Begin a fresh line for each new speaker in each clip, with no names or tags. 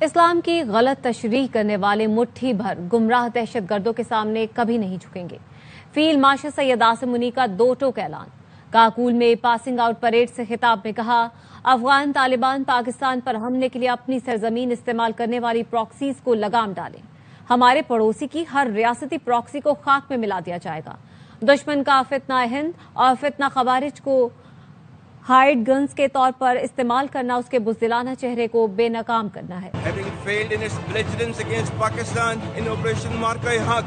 اسلام کی غلط تشریح کرنے والے مٹھی بھر گمراہ دہشت گردوں کے سامنے کبھی نہیں جھکیں گے۔ فیلڈ مارشل سید عاصم منی کا دو ٹوک اعلان۔ کاکول میں پاسنگ آؤٹ پریڈ سے خطاب میں کہا، افغان طالبان پاکستان پر حملے کے لیے اپنی سرزمین استعمال کرنے والی پراکسیز کو لگام ڈالیں۔ ہمارے پڑوسی کی ہر ریاستی پراکسی کو خاک میں ملا دیا جائے گا۔ دشمن کا فتنہ ہند اور فتنہ خوارج کو ہائیڈ گنز کے طور پر استعمال کرنا اس کے بزدلانہ چہرے کو بے نقاب کرنا ہے۔
Having failed in its belligerence against Pakistan in Operation Marka-e-Haq,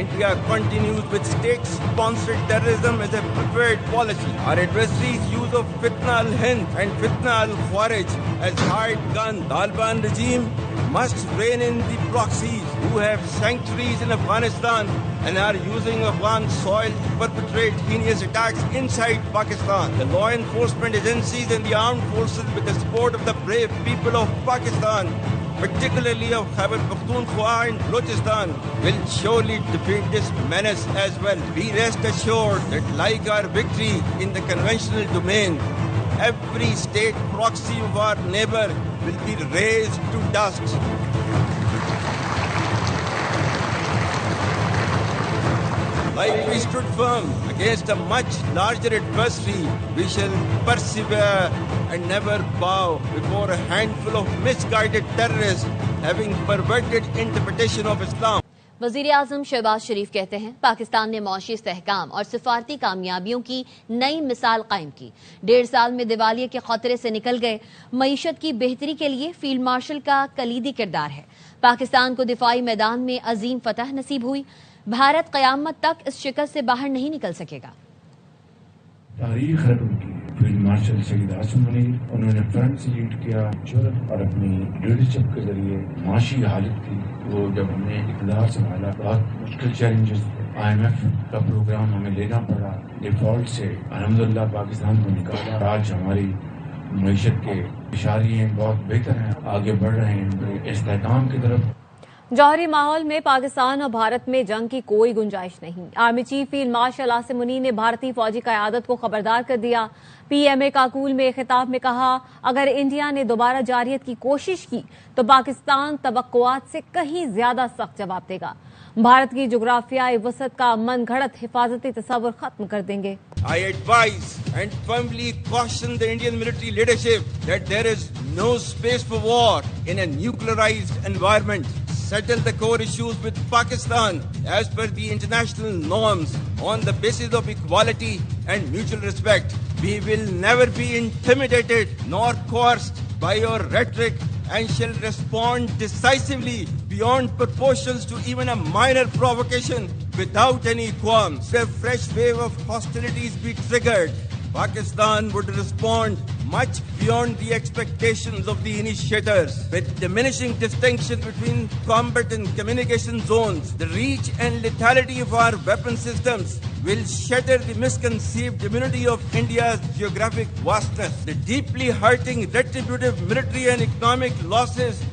India continues with state-sponsored terrorism as a preferred policy. Our adversaries' use of Fitna al-Hind and Fitna al-Khawarij as hired gun. Taliban regime must rein in the proxies who have sanctuaries in Afghanistan and are using Afghan soil to perpetrate heinous attacks inside Pakistan. The law enforcement agencies and the armed forces, with the support of the brave people of Pakistan, particularly of Khyber Pakhtunkhwa and Balochistan, will surely defeat this menace as well. We rest assured that like our victory in the conventional domain, every state proxy of our neighbor will be razed to dust. Like we stood firm against a much larger adversary, we shall persevere and never bow before a handful of misguided terrorists having perverted interpretation of Islam.
وزیر اعظم شہباز شریف کہتے ہیں، پاکستان نے معاشی استحکام اور سفارتی کامیابیوں کی نئی مثال قائم کی۔ 1.5 سال میں دیوالیے کے خطرے سے نکل گئے۔ معیشت کی بہتری کے لیے فیلڈ مارشل کا کلیدی کردار ہے۔ پاکستان کو دفاعی میدان میں عظیم فتح نصیب ہوئی۔ بھارت قیامت تک اس شکست سے باہر نہیں نکل سکے گا۔
تاریخ ہے ان کی فیلڈ مارشل سید عاصم منی، انہوں نے فرنٹ سے لیڈ کیا، جرأت اور اپنی لیڈرشپ کے ذریعے معاشی حالت تھی وہ جب ہم نے اقتدار سنبھالا، بہت مشکل چیلنجز IMF کا پروگرام ہمیں لینا پڑا، ڈیفالٹ سے الحمدللہ پاکستان کو نکالا۔ آج ہماری معیشت کے اشاریے بہت بہتر ہیں، آگے بڑھ رہے ہیں استحکام کی طرف۔
جوہری ماحول میں پاکستان اور بھارت میں جنگ کی کوئی گنجائش نہیں۔ Army chief field marshal Asim Munir نے بھارتی فوجی قیادت کو خبردار کر دیا۔ PMA کاکول میں خطاب میں کہا، اگر انڈیا نے دوبارہ جارحیت کی کوشش کی تو پاکستان توقعات سے کہیں زیادہ سخت جواب دے گا۔ بھارت کی جغرافیائی وسعت کا من گھڑت حفاظتی تصور ختم کر دیں گے۔
I advise and firmly caution the Indian military leadership that there is no space for war in a nuclearized environment. Settle the core issues with Pakistan as per the international norms on the basis of equality and mutual respect. We will never be intimidated nor coerced by your rhetoric and shall respond decisively beyond proportions to even a minor provocation without any qualms. If a fresh wave of hostilities be triggered, Pakistan would respond much beyond the expectations of the initiators. With diminishing distinction between combat and communication zones, the reach and lethality of our weapon systems will shatter the misconceived immunity of India's geographic vastness. The deeply hurting retributive military and economic losses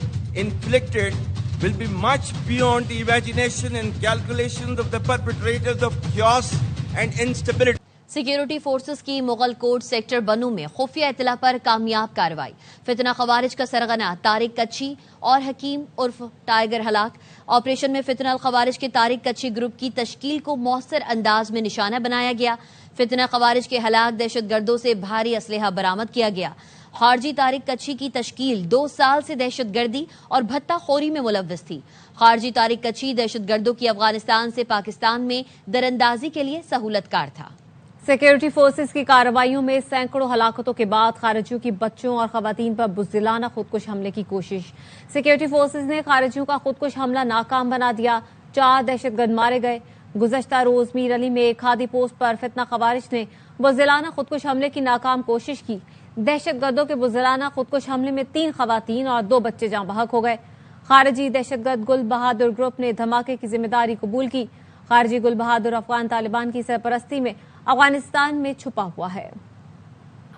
inflicted will be much beyond the imagination and calculations of the perpetrators of chaos and instability.
Security forces کی مغل کوٹ sector بنو میں خفیہ اطلاع پر کامیاب کارروائی۔ فتنہ خوارج کا سرغنہ طارق کچھی اور حکیم عرف ٹائیگر ہلاک۔ آپریشن میں فتنہ الخوارج کے طارق کچھی گروپ کی تشکیل کو مؤثر انداز میں نشانہ بنایا گیا۔ فتنہ خوارج کے ہلاک دہشت گردوں سے بھاری اسلحہ برآمد کیا گیا۔ خارجی طارق کچھی کی تشکیل 2 سال سے دہشت گردی اور بھتہ خوری میں ملوث تھی۔ خارجی طارق کچھی دہشت گردوں کی افغانستان سے پاکستان میں دراندازی کے لیے سہولت کار تھا۔
سیکیورٹی فورسز کی کارروائیوں میں سینکڑوں ہلاکتوں کے بعد خارجیوں کی بچوں اور خواتین پر بزدلانہ خودکش حملے کی کوشش۔ سیکیورٹی فورسز نے خارجیوں کا خودکش حملہ ناکام بنا دیا۔ 4 دہشت گرد مارے گئے۔ گزشتہ روز میر علی میں کھادی پوسٹ پر فتنہ خوارج نے بزدلانہ خودکش حملے کی ناکام کوشش کی۔ دہشت گردوں کے بزدلانہ خودکش حملے میں 3 خواتین اور 2 بچے جاں بحق ہو گئے۔ خارجی دہشت گرد گل بہادر گروپ نے دھماکے کی ذمہ داری قبول کی۔ خارجی گل بہادر افغان طالبان کی سرپرستی میں افغانستان میں چھپا ہوا ہے۔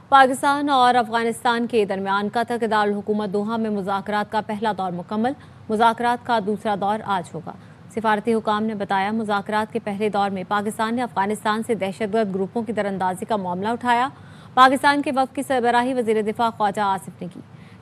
پاکستان اور افغانستان کے درمیان قطر کے دارالحکومت دوحہ میں مذاکرات کا پہلا دور مکمل۔ مذاکرات کا دوسرا دور آج ہوگا۔ سفارتی حکام نے بتایا، مذاکرات کے پہلے دور میں پاکستان نے افغانستان سے دہشت گرد گروپوں کی تیراندازی کا معاملہ اٹھایا۔ پاکستان کے وفد کی سربراہی وزیر دفاع خواجہ آصف نے کی۔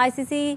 ICC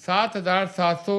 7,700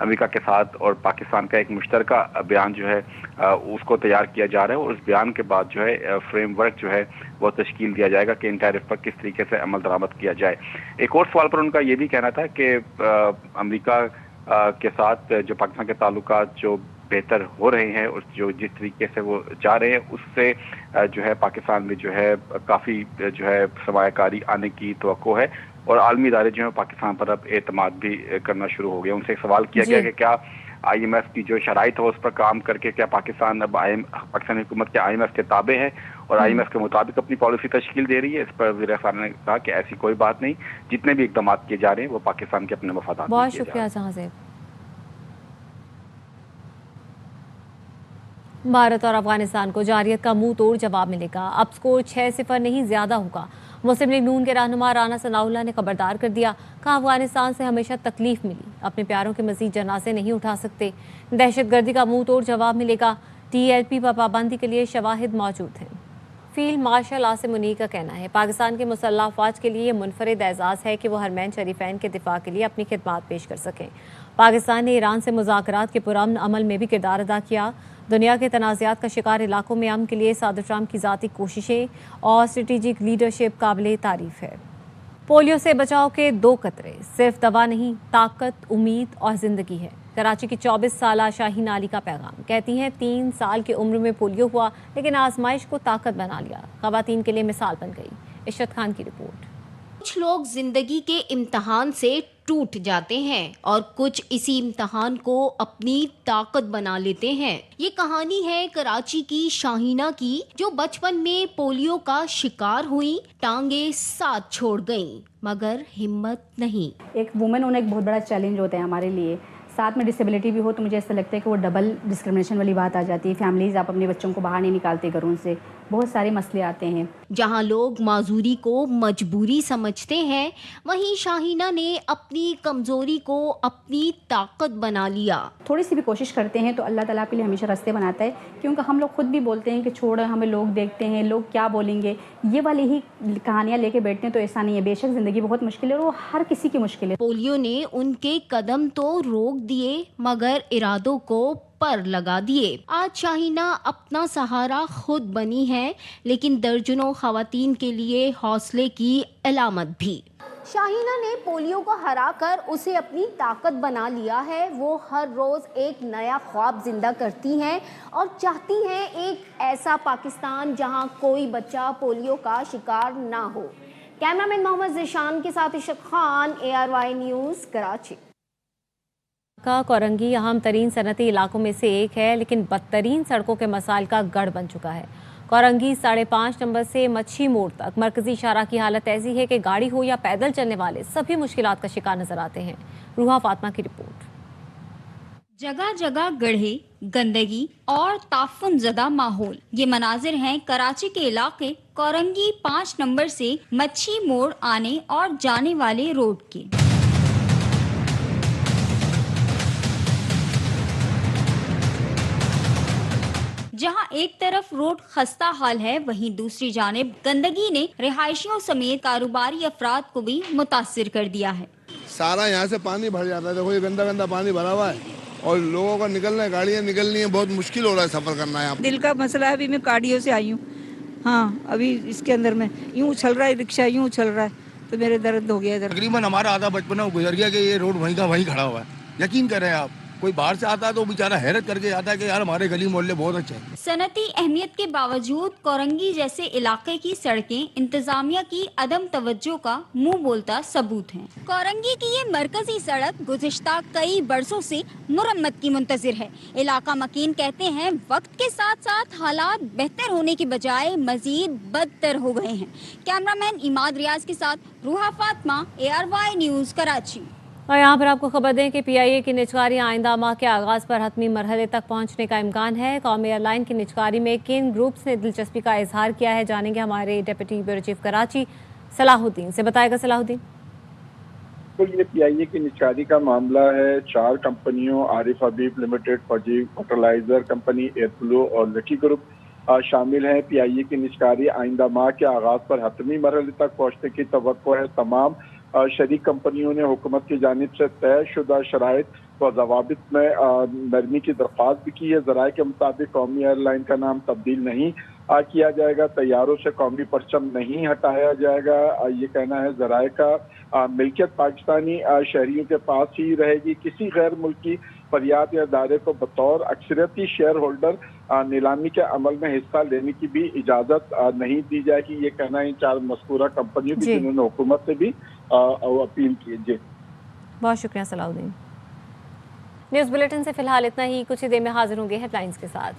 امریکہ کے ساتھ اور پاکستان کا ایک مشترکہ بیان جو ہے اس کو تیار کیا جا رہا ہے، اور اس بیان کے بعد جو ہے فریم ورک جو ہے وہ تشکیل دیا جائے گا کہ ان ٹیرف پر کس طریقے سے عمل درآمد کیا جائے۔ ایک اور سوال پر ان کا یہ بھی کہنا تھا کہ امریکہ کے ساتھ جو پاکستان کے تعلقات جو بہتر ہو رہے ہیں اور جو جس طریقے سے وہ جا رہے ہیں اس سے جو ہے پاکستان میں جو ہے کافی جو ہے سرمایہ کاری آنے کی توقع ہے، اور عالمی ادارے جو ہیں پاکستان پر اب اعتماد بھی کرنا شروع ہو گیا۔ ان سے ایک سوال کیا گیا کہ کیا آئی ایم ایف کی جو شرائط ہے اس پر کام کر کے کیا پاکستان اب پاکستانی حکومت کے آئی ایم ایف کے تابع ہے اور آئی ایم ایف کے مطابق اپنی پالیسی تشکیل دے رہی ہے؟ اس پر وزیر خارجہ نے کہا کہ ایسی کوئی بات نہیں، جتنے بھی اقدامات کیے جا رہے ہیں وہ پاکستان کے اپنے مفادات۔
بہت شکریہ جہاں زیب۔ بھارت اور افغانستان کو جارحیت کا منہ توڑ جواب ملے گا، اب سکور 6-0 نہیں زیادہ ہوگا۔ مسلم لیگ نون کے رہنما رانا ثناء اللہ نے خبردار کر دیا، کہا افغانستان سے ہمیشہ تکلیف ملی، اپنے پیاروں کے مزید جنازے نہیں اٹھا سکتے، دہشت گردی کا منہ توڑ جواب ملے گا، ٹی ایل پی پر پابندی کے لیے شواہد موجود ہیں۔ فیلڈ مارشل عاصم منیر کا کہنا ہے پاکستان کے مسلح افواج کے لیے یہ منفرد اعزاز ہے کہ وہ حرمین شریفین کے دفاع کے لیے اپنی خدمات پیش کر سکیں۔ پاکستان نے ایران سے مذاکرات کے پرامن عمل میں بھی کردار ادا کیا۔ دنیا کے تنازعات کا شکار علاقوں میں امن کے لیے صدر ٹرمپ کی ذاتی کوششیں اور اسٹریٹجک لیڈرشپ قابل تعریف ہے۔ پولیو سے بچاؤ کے 2 قطرے، صرف دوا نہیں، طاقت، امید اور زندگی ہے۔ کراچی کی 24 سالہ شاہین علی کا پیغام، کہتی ہیں 3 سال کی عمر میں پولیو ہوا لیکن آزمائش کو طاقت بنا لیا، خواتین کے لیے مثال بن گئی۔ عشرت خان کی رپورٹ۔
کچھ لوگ زندگی کے امتحان سے ٹوٹ جاتے ہیں اور کچھ اسی امتحان کو اپنی طاقت بنا لیتے ہیں۔ یہ کہانی ہے کراچی کی شاہینہ کی، جو بچپن میں پولیو کا شکار ہوئی، ٹانگیں ساتھ چھوڑ گئیں مگر ہمت نہیں۔
ایک وومن ہونا ایک بہت بڑا چیلنج ہوتا ہے ہمارے لیے، ساتھ میں ڈسیبلٹی بھی ہو تو مجھے ایسا لگتا ہے کہ وہ ڈبل ڈسکرمنیشن والی بات آ جاتی ہے۔ فیملیز آپ اپنے بچوں کو باہر نہیں نکالتے گھروں سے، بہت سارے مسئلے آتے ہیں۔
جہاں لوگ معذوری کو مجبوری سمجھتے ہیں، وہیں شاہینہ نے اپنی کمزوری کو اپنی طاقت بنا لیا۔
تھوڑی سی بھی کوشش کرتے ہیں تو اللہ تعالیٰ آپ کے لیے ہمیشہ راستے بناتا ہے، کیونکہ ہم لوگ خود بھی بولتے ہیں کہ چھوڑیں، ہمیں لوگ دیکھتے ہیں، لوگ کیا بولیں گے، یہ والی ہی کہانیاں لے کے بیٹھتے ہیں تو ایسا نہیں ہے۔ بے شک زندگی بہت مشکل ہے اور وہ ہر کسی کی مشکل ہے۔
پولیو نے ان کے قدم تو روک دیے مگر ارادوں کو پر لگا دیے۔ آج شاہینہ اپنا سہارا خود بنی ہے، لیکن درجنوں خواتین کے لیے حوصلے کی علامت بھی۔ شاہینہ نے پولیو کو ہرا کر اسے اپنی طاقت بنا لیا ہے۔ وہ ہر روز ایک نیا خواب زندہ کرتی ہیں اور چاہتی ہیں ایک ایسا پاکستان جہاں کوئی بچہ پولیو کا شکار نہ ہو۔ کیمرامین محمد ذیشان کے ساتھ عشرت خان، ARY نیوز، کراچی۔
کورنگی اہم ترین صنعتی علاقوں میں سے ایک ہے، لیکن بدترین سڑکوں کے مسائل کا گڑھ بن چکا ہے۔ کورنگی 5.5 نمبر سے مچھی موڑ تک مرکزی شاہراہ کی حالت ایسی ہے کہ گاڑی ہو یا پیدل چلنے والے سبھی مشکلات کا شکار نظر آتے ہیں۔ روحا فاطمہ کی رپورٹ۔
جگہ جگہ گڑھے، گندگی اور تعفن زدہ ماحول، یہ مناظر ہیں کراچی کے علاقے کورنگی 5 نمبر سے مچھی موڑ آنے اور جانے والے روڈ کے۔ جہاں ایک طرف روڈ خستہ حال ہے، وہیں دوسری جانب گندگی نے رہائشیوں سمیت کاروباری افراد کو بھی متاثر کر دیا ہے۔
سارا یہاں سے پانی بھر جاتا ہے، دیکھو یہ گندا گندا پانی بھرا ہوا ہے اور لوگوں کا نکلنا ہے، گاڑیاں نکلنی ہیں، بہت مشکل ہو رہا ہے سفر کرنا ہے۔
دل کا مسئلہ ہے، ابھی میں کاڑیوں سے آئی ہوں، ہاں ابھی اس کے اندر میں یوں اچھل رہا ہے رکشہ، یوں اچھل رہا ہے تو میرے درد ہو گیا ادھر۔
تقریباً ہمارا آدھا بچپنا گزر گیا کہ یہ روڈ وہیں کا وہیں کھڑا ہوا ہے۔ یقین کریں آپ، کوئی باہر سے آتا ہے تو بیچارہ حیرت کر کے آتا ہے کہ یار ہمارے گلی محلے بہت اچھے ہیں۔
صنعتی اہمیت کے باوجود کورنگی جیسے علاقے کی سڑکیں انتظامیہ کی عدم توجہ کا منہ بولتا ثبوت ہیں۔ کورنگی کی یہ مرکزی سڑک گزشتہ کئی برسوں سے مرمت کی منتظر ہے۔ علاقہ مکین کہتے ہیں وقت کے ساتھ ساتھ حالات بہتر ہونے کی بجائے مزید بدتر ہو گئے ہیں۔ کیمرامین اماد ریاض کے ساتھ روحا فاطمہ، ARY نیوز، کراچی۔
اور یہاں پر آپ کو خبر دیں کہ PIA کی نجکاری آئندہ ماہ کے آغاز پر حتمی مرحلے تک پہنچنے کا امکان ہے۔ قومی ایئر لائن کی نجکاری میں کن گروپس نے دلچسپی کا اظہار کیا ہے، جانیں گے ہمارے ڈپٹی بیورو چیف کراچی صلاح الدین سے۔ بتائے گا صلاح الدین۔
یہ PIA کی نجکاری کا معاملہ ہے۔ 4 کمپنیوں عارف حبیب لمیٹڈ، فوجی فرٹیلائزر کمپنی، ایئر فلو اور لکی گروپ شامل ہیں۔ PIA کی نجکاری آئندہ ماہ کے آغاز پر حتمی مرحلے تک پہنچنے کی توقع ہے۔ تمام شریک کمپنیوں نے حکومت کی جانب سے طے شدہ شرائط تو ضوابط میں نرمی کی درخواست بھی کی ہے. ذرائع کے مطابق قومی ایئر لائن کا نام تبدیل نہیں کیا جائے گا, طیاروں سے قومی پرچم نہیں ہٹایا جائے گا. یہ کہنا ہے ذرائع کا ملکیت پاکستانی شہریوں کے پاس ہی رہے گی. کسی غیر ملکی فریاد یا ادارے کو بطور اکثریتی شیئر ہولڈر نیلامی کے عمل میں حصہ لینے کی بھی اجازت نہیں دی جائے گی. یہ کہنا ہے ان 4 مذکورہ کمپنیوں کی جنہوں نے حکومت سے بھی اپیل کی. جی
بہت شکریہ صلاح الدین. نیوز بلیٹن سے فی الحال اتنا ہی. کچھ ہی دیر میں حاضر ہوں گے ہیڈ لائنز کے ساتھ.